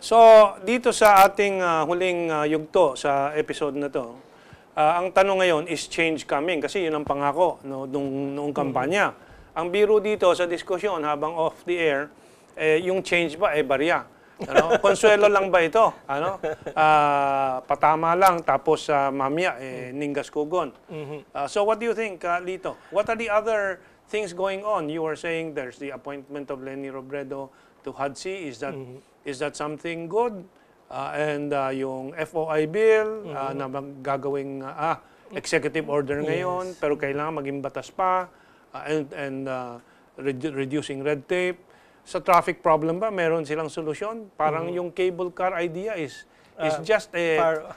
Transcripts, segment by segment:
So, dito sa ating huling yugto sa episode na to, ang tanong ngayon is change coming kasi yun ang pangako noong kampanya. Ang biro dito sa diskusyon habang off the air, yung change ba barya? Ano? Konsuelo lang ba ito? Ano? Patama lang tapos mamaya ninggas kugon. So what do you think, Lito? What are the other things going on? You were saying there's the appointment of Leni Robredo to HUD-C. Is that something good? And yung FOI bill na gagawing executive order ngayon, pero kailangan maging batas pa, and reducing red tape. Sa traffic problem ba, meron silang solusyon? Parang yung cable car idea is just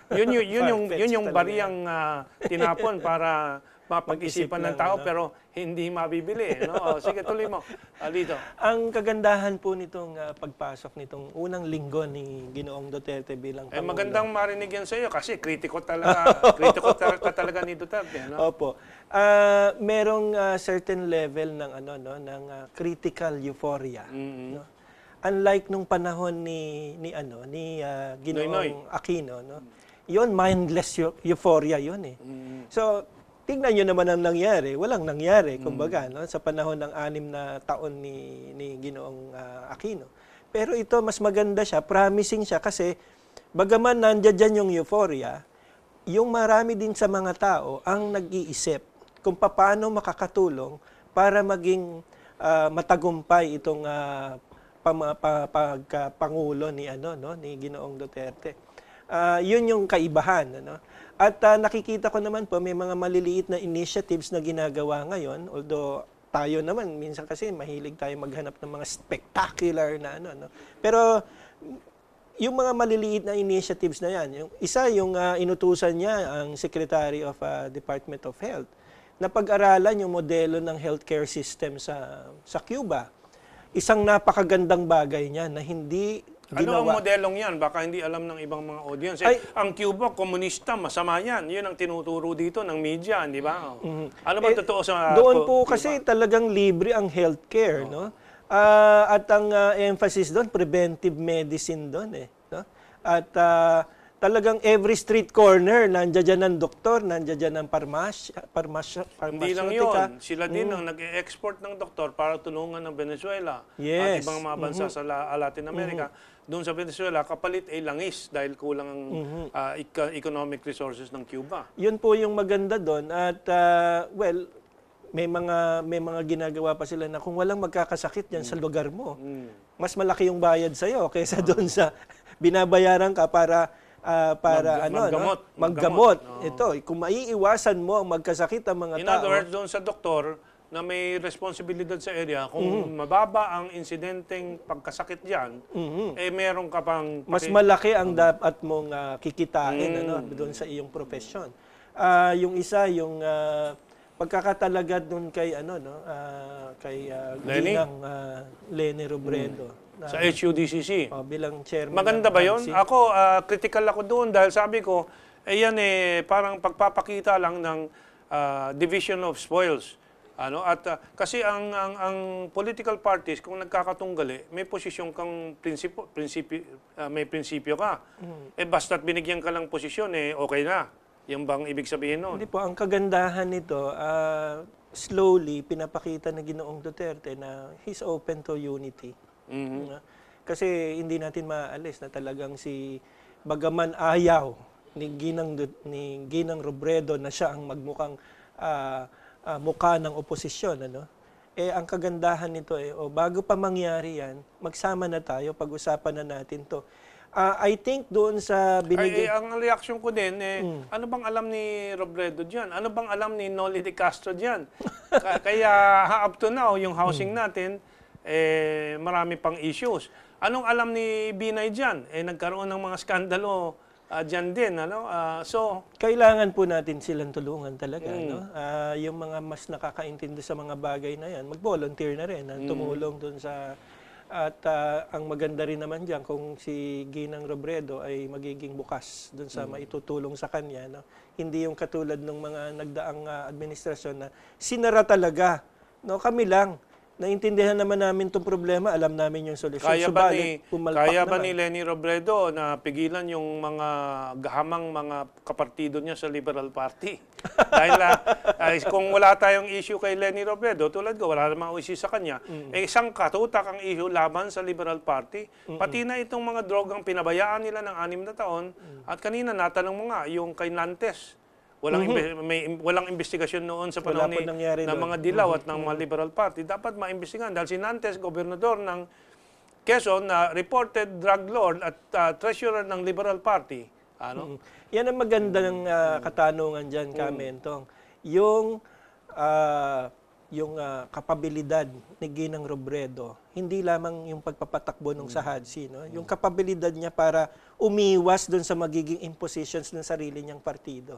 yun yung bariyang tinapon para mapag-isipan ng tao pero hindi mabibili. No? Sige, tuloy mo, Lito. Ang kagandahan po nitong pagpasok nitong unang linggo ni Ginoong Duterte bilang Pangulo. Magandang marinig yan sa iyo kasi kritiko talaga, ka talaga ni Duterte. No? Opo. Merong certain level ng ng critical euphoria. No? Unlike nung panahon ni Ginoong Aquino, no? Yon mindless euphoria yon eh. So tingnan nyo naman ang nangyari. Walang nangyari, kumbaga, no? Sa panahon ng 6 na taon ni Ginoong Aquino. Pero ito, mas maganda siya, promising siya kasi bagaman nandiyan dyan yung euphoria, yung marami din sa mga tao ang nag-iisip kung paano makakatulong para maging matagumpay itong pagkapangulo ni Ginoong Duterte. Yun yung kaibahan, ano? At nakikita ko naman po may mga maliliit na initiatives na ginagawa ngayon, although tayo naman minsan kasi mahilig tayo maghanap ng mga spectacular na no. Pero yung mga maliliit na initiatives na yan, yung isa yung inutusan niya ang Secretary of Department of Health na pag-aralan yung modelo ng healthcare system sa Cuba. Isang napakagandang bagay niya na hindi Ano ang modelong yan? Baka hindi alam ng ibang mga audience. Ang Cuba, komunista, masama yan. Yun ang tinuturo dito ng media, di ba? Ano ba totoo sa doon po Cuba? kasi talagang libre ang healthcare, no? At ang emphasis doon, preventive medicine doon eh. No? At talagang every street corner, nandiyan dyan ng doktor, nandiyan dyan ng farmasyotika. Hindi lang yun. Sila din ang nag-export ng doktor para tulungan ng Venezuela at ibang mga bansa sa Latin America. Doon sa Venezuela, kapalit ay langis dahil kulang ang economic resources ng Cuba. Yun po yung maganda doon. At, well, may mga ginagawa pa sila na kung walang magkakasakit yan sa lugar mo, mas malaki yung bayad sa'yo kaysa doon sa binabayaran ka para maggamot. Ito, kung maiiwasan mo ang magkasakit ang mga tao. In other words, doon sa doktor na may responsibilidad sa area, kung mababa ang insidenteng pagkasakit diyan, meron ka pang mas malaki ang dapat mong kikitain doon sa iyong profesyon. Yung isa, yung pagkakatalaga doon kay kay Leni Robredo. Sa HUDCC. Bilang chairman. Maganda ba yun? Ako, critical ako doon dahil sabi ko, yan parang pagpapakita lang ng division of spoils. Kasi ang political parties, kung nagkakatunggali, may posisyon kang may prinsipyo ka. Basta't binigyan ka lang posisyon, okay na. Yung bang ibig sabihin nun? Hindi po, ang kagandahan nito, slowly pinapakita na Ginoong Duterte na he's open to unity. Kasi hindi natin maaalis na talagang bagaman ayaw ni Ginang Robredo na siya ang magmukhang mukha ng oposisyon, ang kagandahan nito bago pa mangyari yan, magsama na tayo, pag-usapan na natin to. I think doon sa binigay... ang reaksyon ko din, ano bang alam ni Robredo dyan? Ano bang alam ni Noli de Castro dyan? Kaya up to now, yung housing natin, marami pang issues. Anong alam ni Binay dyan? Nagkaroon ng mga skandalo dyan din. So, kailangan po natin silang tulungan talaga. Yung mga mas nakakaintindi sa mga bagay na yan, mag-volunteer na rin, tumulong dun sa... At ang maganda rin naman dyan, kung si Ginang Robredo ay magiging bukas dun sa maitutulong sa kanya. Hindi yung katulad ng mga nagdaang administrasyon na sinara talaga. Kami lang naintindihan naman namin itong problema, alam namin yung solusyon. Kaya ba ni Leni Robredo na pigilan yung mga gahamang mga kapartido niya sa Liberal Party? Dahil kung wala tayong issue kay Leni Robredo, tulad ko, wala namang issue sa kanya, isang katutak ang issue laban sa Liberal Party. Pati na itong mga drogang pinabayaan nila ng 6 na taon, at kanina natanong mo nga, yung kay Nantes, walang investigasyon noon sa panahon ng mga dilaw at ng mga Liberal Party. Dapat maimbestigahan dahil si Nantes, gobernador ng Quezon, na reported drug lord at treasurer ng Liberal Party. Ano? Yan ang magandang katanungan dyan, Kamentong. Yung kapabilidad ni Ginang Robredo, hindi lamang yung pagpapatakbo ng SAHADSI, no? Yung kapabilidad niya para umiwas doon sa magiging impositions ng sarili niyang partido.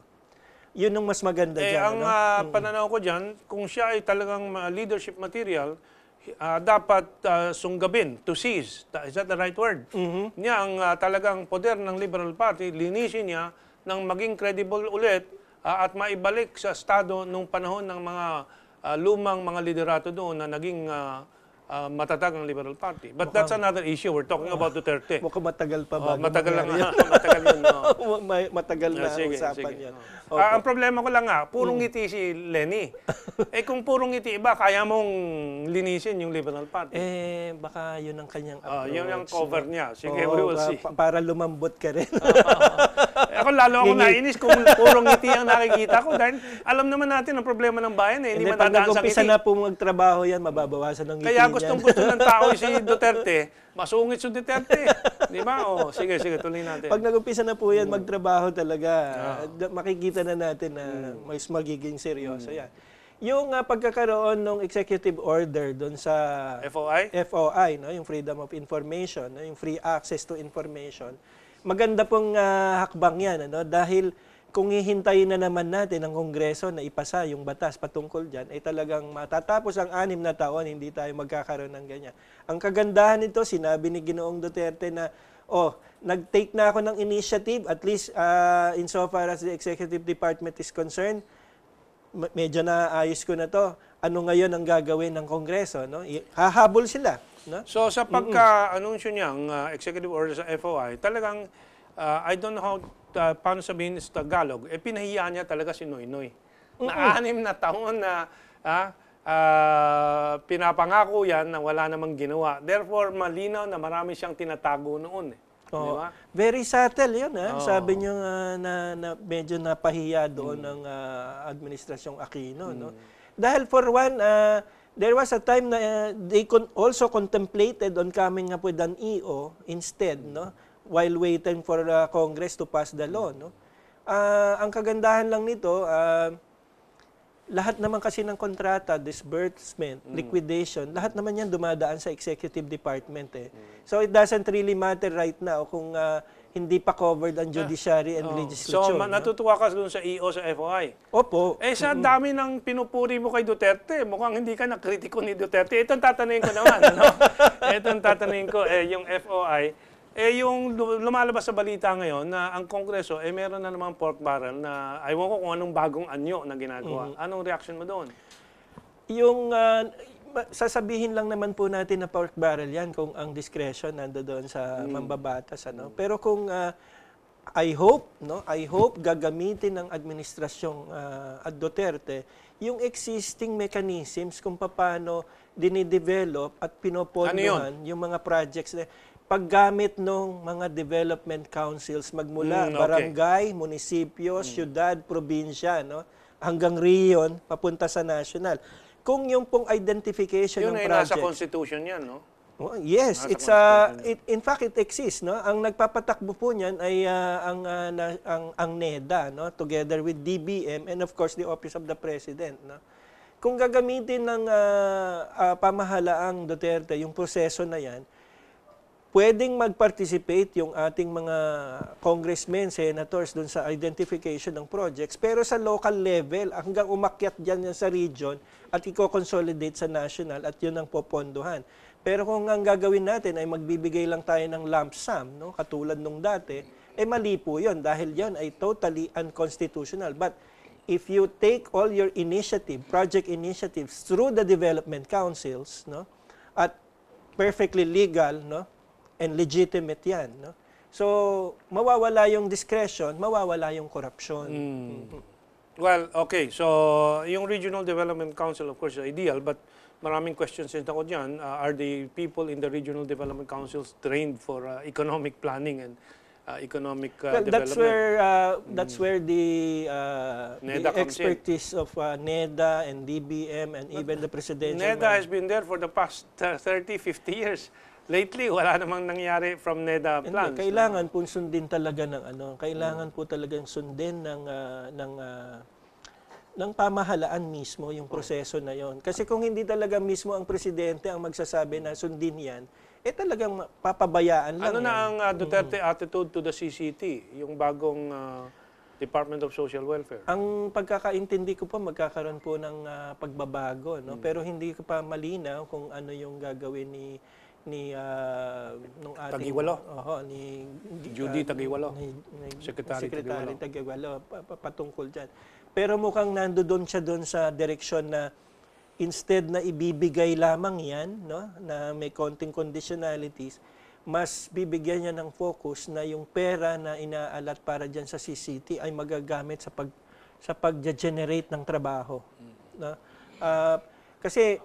Yun ang mas maganda dyan. Ang pananaw ko dyan, kung siya ay talagang leadership material, dapat sunggabin, to seize. Is that the right word? Niya ang talagang poder ng Liberal Party, linisin niya ng maging credible ulit at maibalik sa estado nung panahon ng mga lumang mga liderato doon na naging matatag ang Liberal Party. But that's another issue. We're talking about Duterte. Mukhang matagal pa ba? Matagal lang. Matagal yun. Matagal na usapan yan. Ang problema ko lang purong ngiti si Leni. Kung purong ngiti iba, kaya mong linisin yung Liberal Party. Baka yun ang kanyang approach. Yun ang cover niya. Sige, we will see. Para lumambot ka rin. Ako lalo ako nainis kung purong ngiti ang nakikita ko. Dahil alam naman natin ang problema ng bayan. Hindi matadaan sa ngiti. Pag nag-umpisa na po magtrabaho yan, mababawasan ng ngiti. Kaya gustong-gusto ng tao si Duterte, masungit si Duterte. Di ba? Sige, tuloy natin. Pag nag-umpisa na po yan, magtrabaho talaga, makikita na natin na mas magiging seryoso yan. Yung pagkakaroon ng executive order doon sa FOI, no, yung Freedom of Information, no, yung free access to information, maganda pong hakbang yan, ano, dahil kung hihintayin na naman natin ang Kongreso na ipasa yung batas patungkol dyan, ay talagang matatapos ang 6 na taon, hindi tayo magkakaroon ng ganyan. Ang kagandahan nito, sinabi ni Ginoong Duterte na, nag-take na ako ng initiative, at least insofar as the Executive Department is concerned, medyo naayos ko na to. Ano ngayon ang gagawin ng Kongreso? No? Hahabol sila. No? So sa pagka-anunsyo niyang executive order sa FOI, talagang, I don't know how paano sabihin sa Tagalog, pinahiya niya talaga si Noynoy. Na 6 na taon na pinapangako yan na wala namang ginawa. Therefore, malinaw na marami siyang tinatago noon. Diba? Very subtle yun. Sabi niyo na medyo napahiya doon ng Administrasyong Aquino. No? Dahil for one, there was a time na they also contemplated on coming up with an EO instead, no? While waiting for Congress to pass the law. No? Ang kagandahan lang nito, lahat naman kasi ng kontrata, disbursement, liquidation, lahat naman yan dumadaan sa executive department. So it doesn't really matter right now kung hindi pa covered ang judiciary and legislature. So natutuwa ka dun sa EO sa FOI? Opo. Sa dami ng pinupuri mo kay Duterte, mukhang hindi ka nakritiko ni Duterte. Itong tatanungin ko naman. Itong tatanungin ko, yung FOI, yung lumalabas sa balita ngayon na ang Kongreso, meron na namang pork barrel na ayaw ko kung anong bagong anyo na ginagawa. Anong reaction mo doon? Yung sasabihin lang naman po natin na pork barrel yan kung ang discretion nandoon sa mambabatas. Pero kung I hope gagamitin ng administrasyong at Duterte yung existing mechanisms kung paano dinidevelop at pinopondohan yung mga projects na paggamit ng mga development councils magmula barangay, munisipyo, syudad, probinsya, no? Hanggang region, papunta sa national. Kung yung pong identification ng project. Yun ay nasa Constitution yan, no? Yes, in fact it exists, no? Ang nagpapatakbo po niyan ay ang NEDA, no? Together with DBM and of course the Office of the President, no? Kung gagamitin ng pamahalaang Duterte yung proseso na yan, pwedeng mag-participate yung ating mga congressmen, senators dun sa identification ng projects, pero sa local level, hanggang umakyat dyan sa region at i-consolidate sa national at yun ang popondohan. Pero kung ang gagawin natin ay magbibigay lang tayo ng lump sum, no, katulad nung dati, mali po yun dahil yun ay totally unconstitutional. But if you take all your project initiatives through the development councils, no, at perfectly legal, no, and legitimate yan, no. So, mawawala yung discretion, mawawala yung korupsyon. Well, okay. So, yung Regional Development Council, of course, is ideal, but maraming questions din ako dyan. Are the people in the Regional Development Councils trained for economic planning and economic Well, development? that's where the NEDA comes in. expertise of NEDA and DBM and even the presidential NEDA has been there for the past 30, 50 years. Lately, wala namang nangyari from NEDA plans. Hindi, kailangan po sundin talaga kailangan po talagang sundin ng pamahalaan mismo yung proseso na yon. Kasi kung hindi talaga mismo ang presidente ang magsasabi na sundin yan, talagang papabayaan lang. Ano na ang Duterte attitude to the CCT, yung bagong Department of Social Welfare? Ang pagkakaintindi ko po, magkakaroon po ng pagbabago, no? Pero hindi ko pa malinaw kung ano yung gagawin ni nung ating Tagiwalo. ni Judy Tagiwalo. Secretary Tagiwalo. Tagiwalo patungkol diyan. Pero mukhang nandoon siya doon sa direksyon na instead na ibibigay lamang 'yan, no, na may konting conditionalities, mas bibigyan niya ng focus na yung pera na inaalat para diyan sa CCT ay magagamit sa pag-generate ng trabaho, no? Kasi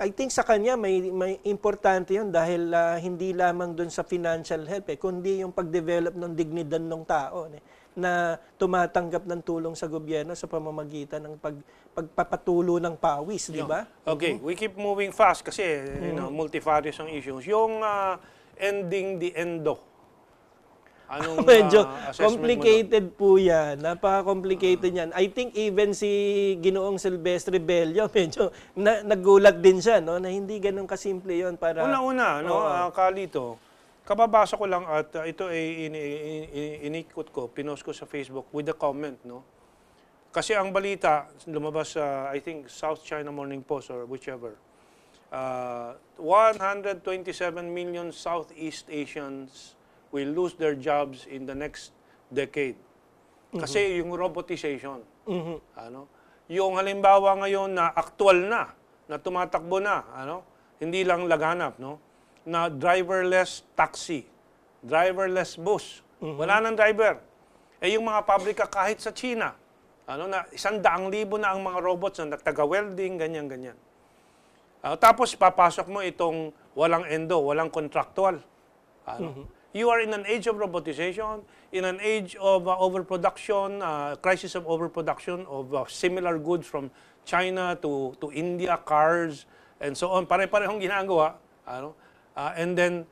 I think sa kanya may importante 'yun dahil hindi lamang doon sa financial help kundi yung pag-develop ng dignidad ng tao na tumatanggap ng tulong sa gobyerno sa pamamagitan ng pagpapatulo ng pawis, di ba? Okay, we keep moving fast kasi multifarious ang issues. Yung ending the endo. Anong medyo assessment complicated po yan. Napaka-complicated yan. I think even si Ginoong Silvestre Bello, medyo nagulat din siya, no? Na hindi ganun kasimple yon para... Una-una, no, Kalito, kababasa ko lang at ito ay inikot ko, pinost ko sa Facebook with a comment, no? Kasi ang balita, lumabas sa, I think, South China Morning Post or whichever, 127 million Southeast Asians will lose their jobs in the next decade. Kasi yung robotization. Ano? Yung halimbawa ngayon na aktual na tumatakbo na, ano? Hindi lang laganap, no? Na driverless taxi, driverless bus. Wala nang driver. Yung mga pabrika kahit sa China, ano na 100,000 na ang mga robots na nagtaga-welding, ganyan-ganyan. Tapos papasok mo itong walang endo, walang contractual. Ano? You are in an age of robotization, in an age of overproduction, crisis of overproduction of similar goods from China to India, cars, and so on. Pare-parehong ginagawa. Ano? And then,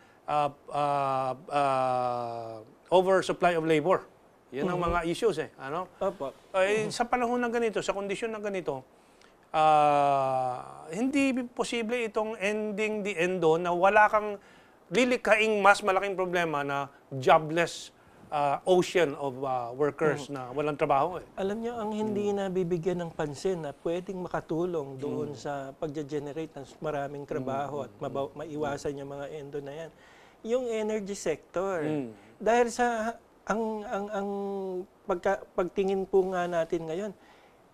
oversupply of labor. Yan ang mga issues Ano? Sa panahon na ganito, sa kondisyon na ganito, hindi posible itong ending the endo na wala kang lilikhaing mas malaking problema na jobless ocean of workers na walang trabaho. Alam niyo, ang hindi nabibigyan ng pansin na pwedeng makatulong doon sa pag-generate ng maraming trabaho at maiwasan yung mga endo na yan, yung energy sector. Dahil sa pagtingin po nga natin ngayon,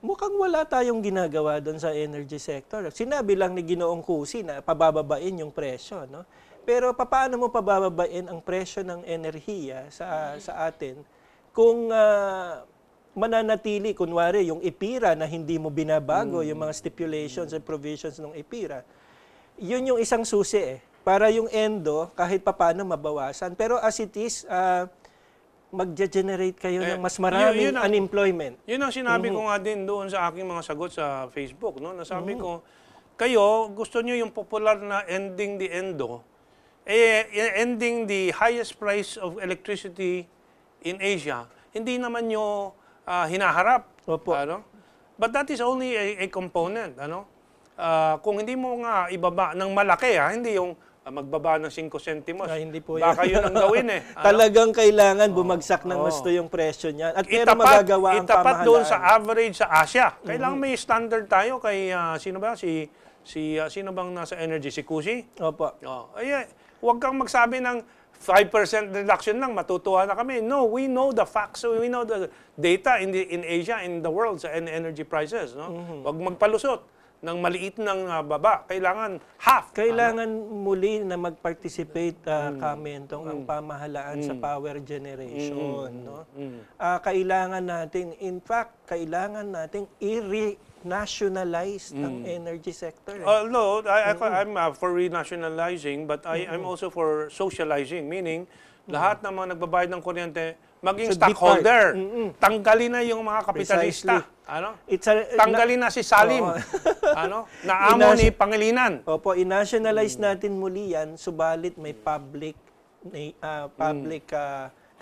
mukhang wala tayong ginagawa doon sa energy sector. Sinabi lang ni Ginoong Cusi na pabababain yung presyo, no? Pero paano mo pabababain ang presyo ng enerhiya sa atin kung mananatili, kunwari, yung EPIRA na hindi mo binabago, yung mga stipulations and provisions ng EPIRA, yun yung isang susi para yung endo, kahit paano mabawasan. Pero as it is, mag-generate kayo ng mas maraming unemployment. Yun ang sinabi ko nga din doon sa aking mga sagot sa Facebook. No? Nasabi ko, kayo, gusto nyo yung popular na ending the endo, ending the highest price of electricity in Asia, hindi naman nyo hinaharap. Opo. Ano? But that is only a component. Ano? Kung hindi mo nga ibaba ng malaki, hindi yung magbaba ng 5 centimos. Hindi po baka yun ang gawin Ano? Talagang kailangan bumagsak ng gusto yung presyo niyan. At pero magagawa ang pamahalaan. Itapat doon sa average sa Asia. Kailangan may standard tayo kay, sino ba? Sino bang nasa energy? Si Cusi? Opo. Huwag kang magsabi ng 5% reduction lang, matutuwa na kami. No, we know the facts. We know the data in Asia, in the world, sa energy prices. No? Huwag magpalusot ng maliit ng baba. Kailangan half. Kailangan muli na mag-participate, Kamentong, ang pamahalaan sa power generation. No? Kailangan natin, in fact, kailangan natin i-renationalize ang energy sector. Although, I'm for renationalizing, but I'm also for socializing. Meaning, lahat ng mga nagbabayad ng kuryente, maging Should be stockholder. part. Tanggalin na yung mga kapitalista. Precisely. Ano? Tanggalin na si Salim. Ano? Naamo ni Pangilinan. Opo, i-nationalize natin muli yan, subalit may public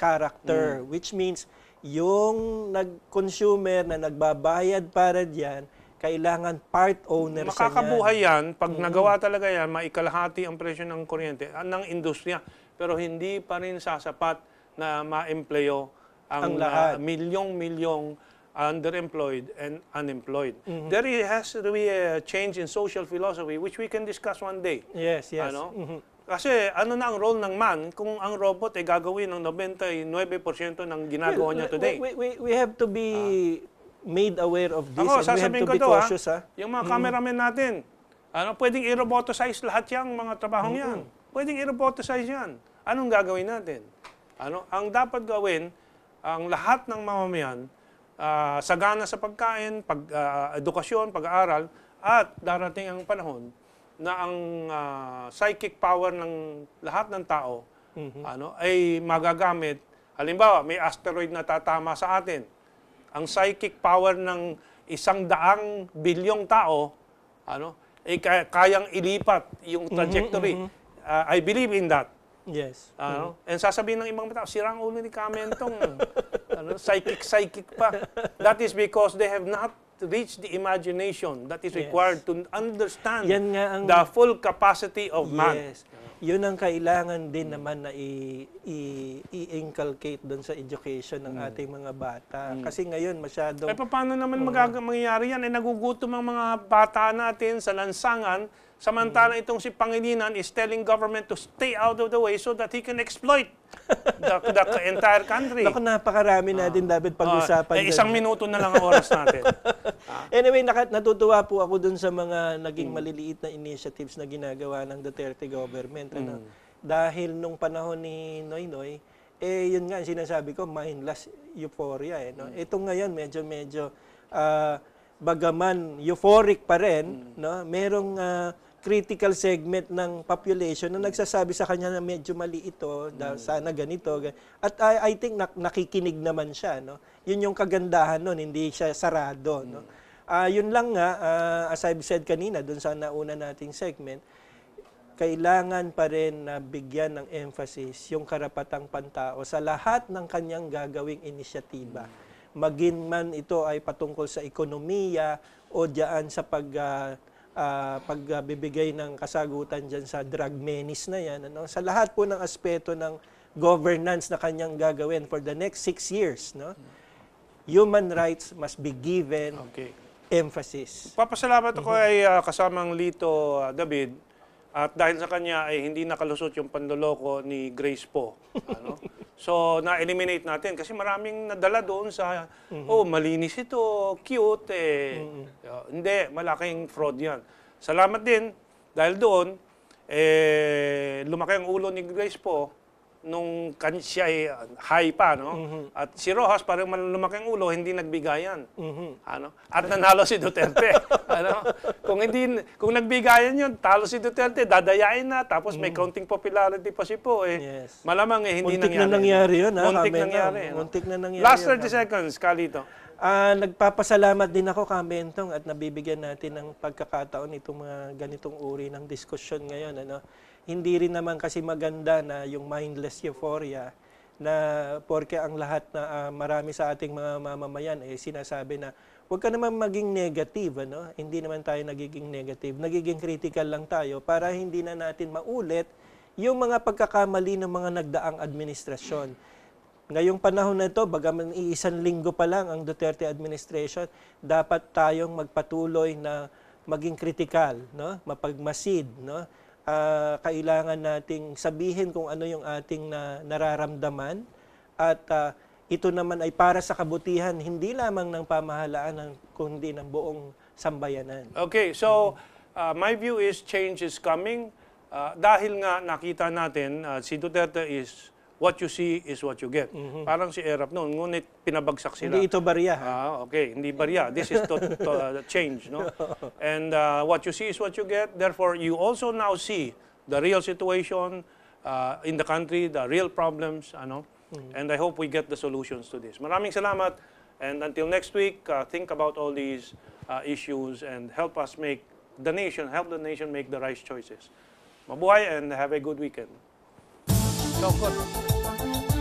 character, which means yung consumer na nagbabayad para diyan, kailangan part owner siya. Makakabuhay yan pag nagawa talaga yan, maikalahati ang presyo ng kuryente ng industriya. Pero hindi pa rin sasapat na ma-employo ang milyong-milyong underemployed and unemployed. There has to be a change in social philosophy which we can discuss one day. Yes, yes. Ano? Kasi ano na ang role ng man kung ang robot ay gagawin ng 99% ng ginagawa niya today? We have to be made aware of this, Ako, and we have sasabihin to ko be to, cautious. yung mga cameramen natin, pwedeng i-robotize lahat yung mga trabahong yan. Pwedeng i-robotize yan. Anong gagawin natin? Ang dapat gawin, ang lahat ng mamamayan, sagana sa pagkain, edukasyon, pag-aaral, at darating ang panahon na ang psychic power ng lahat ng tao ay magagamit. Halimbawa, may asteroid na tatama sa atin. Ang psychic power ng 100 bilyong tao ay kayang ilipat yung trajectory. I believe in that. Yes. And sasabihin ng ibang tao, sirang ulo ni Kamentong, psychic pa. That is because they have not reached the imagination that is required to understand the full capacity of man. Yes. Yun ang kailangan din naman na i-inculcate doon sa education ng ating mga bata. Kasi ngayon masyadong... Paano naman mangyayari yan? Nagugutom ang mga bata natin sa lansangan, samantalang itong si Pangilinan is telling government to stay out of the way so that he can exploit the entire country. Naku, napakarami natin dapat pag-usapan. Isang minuto na lang ang oras natin. Anyway, natutuwa po ako dun sa mga naging maliliit na initiatives na ginagawa ng Duterte government. Dahil nung panahon ni Noynoy, yun nga sinasabi ko, mindless euphoria. Ito ngayon, medyo bagaman euphoric pa rin, merong critical segment ng population na nagsasabi sa kanya na medyo mali ito, sana ganito. At I think nakikinig naman siya. Yun yung kagandahan nun, hindi siya sarado. Yun lang nga, as I've said kanina, dun sa nauna nating segment, kailangan pa rin na bigyan ng emphasis yung karapatang pantao sa lahat ng kanyang gagawing inisyatiba. Maging man ito ay patungkol sa ekonomiya o diyan sa pagbibigay ng kasagutan dyan sa drug menace na yan. Sa lahat po ng aspeto ng governance na kanyang gagawin for the next 6 years, human rights must be given emphasis. Papasalamat ako ay kasamang Lito David. At dahil sa kanya ay hindi nakalusot yung panloloko ni Grace Po. So, na-eliminate natin kasi maraming nadala doon sa, malinis ito, cute, hindi, malaking fraud yan. Salamat din, dahil doon, lumaki ang ulo ni Grace Po nung siya ay high pa, At si Rojas, parang lumaki ang ulo, hindi nagbigayan. At nanalo si Duterte. Kung nagbigayan yun, talo si Duterte, dadayain na, tapos may counting popularity pa si Po. Malamang hindi Muntik nangyari. na nangyari yun. Muntik na nangyari. Last 30 seconds, Kalito. Nagpapasalamat din ako, Kamentong, at nabibigyan natin ng pagkakataon itong mga ganitong uri ng diskusyon ngayon. Hindi rin naman kasi maganda na yung mindless euphoria na porke ang lahat na marami sa ating mga mamamayan sinasabi na huwag ka naman maging negative. Hindi naman tayo nagiging negative. Nagiging critical lang tayo para hindi na natin maulit yung mga pagkakamali ng mga nagdaang administrasyon. Ngayong panahon na ito, bagaman iisang linggo pa lang ang Duterte administration, dapat tayong magpatuloy na maging critical, mapagmasid, kailangan nating sabihin kung ano yung ating nararamdaman at ito naman ay para sa kabutihan hindi lamang ng pamahalaan kundi ng buong sambayanan. Okay, so my view is change is coming. Dahil nga nakita natin, si Duterte is what you see is what you get. Parang si Erap noon, ngunit pinabagsak sila. Hindi ito barya. Okay, hindi barya. This is change, no? And what you see is what you get. Therefore, you also now see the real situation in the country, the real problems, ano? And I hope we get the solutions to this. Maraming salamat. And until next week, think about all these issues and help us make help the nation make the right choices. Mabuhay and have a good weekend. Sokot.